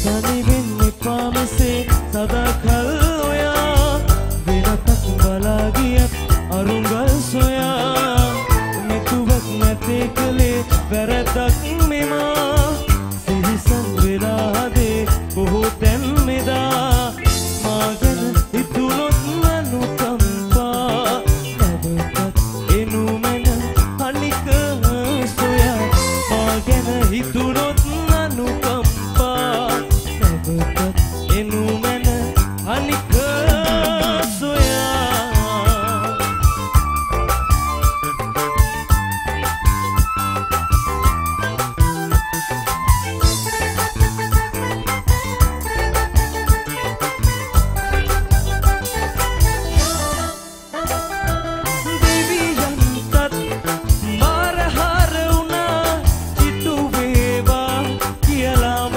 තනි වෙන්නේ පාමසේ සදාකල් ඔයා වෙනතක් බලා ගියත් අරුංගල් සොයා මෙතුවක් නැතේ කලේ වැරදක් මෙමා සිහිසන් වෙලාදේ බොහෝ තැන් මෙදා මා ගැන හිතුනොත් අනුකම්පා නැවතත් එනු මැන අනික සොයා මා ගැන හිතුනොත් අනුකම්පා එනු මැන අනික සොයා දෙවියන්ටත් මාරහාර වුණා චිතු වේවා කියලාම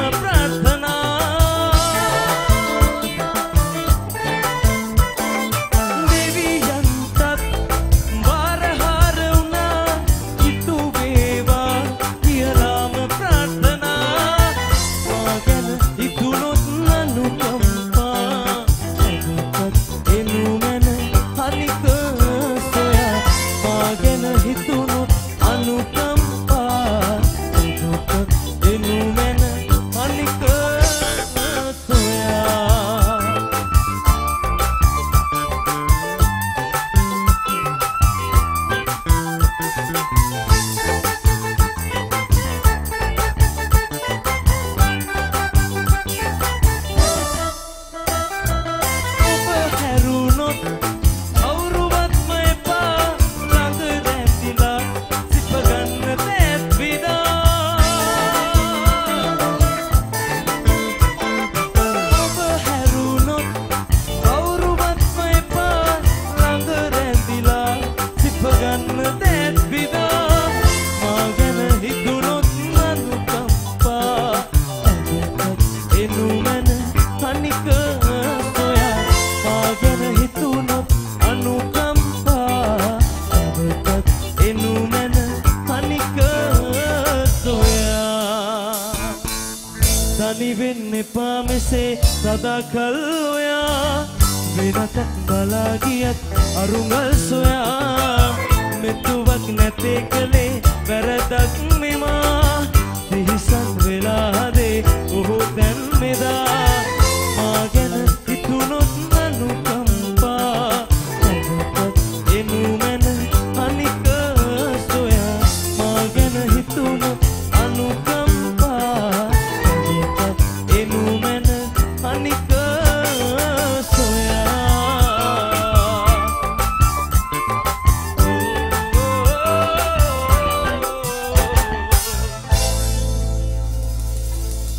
තනි වෙන්න එපා මෙසේ සදාකල් ඔයා වෙනතක් බලා ගියත් අරුංගල් සොයා මෙතුවක් නැතේ කලේ වැරදක් මෙ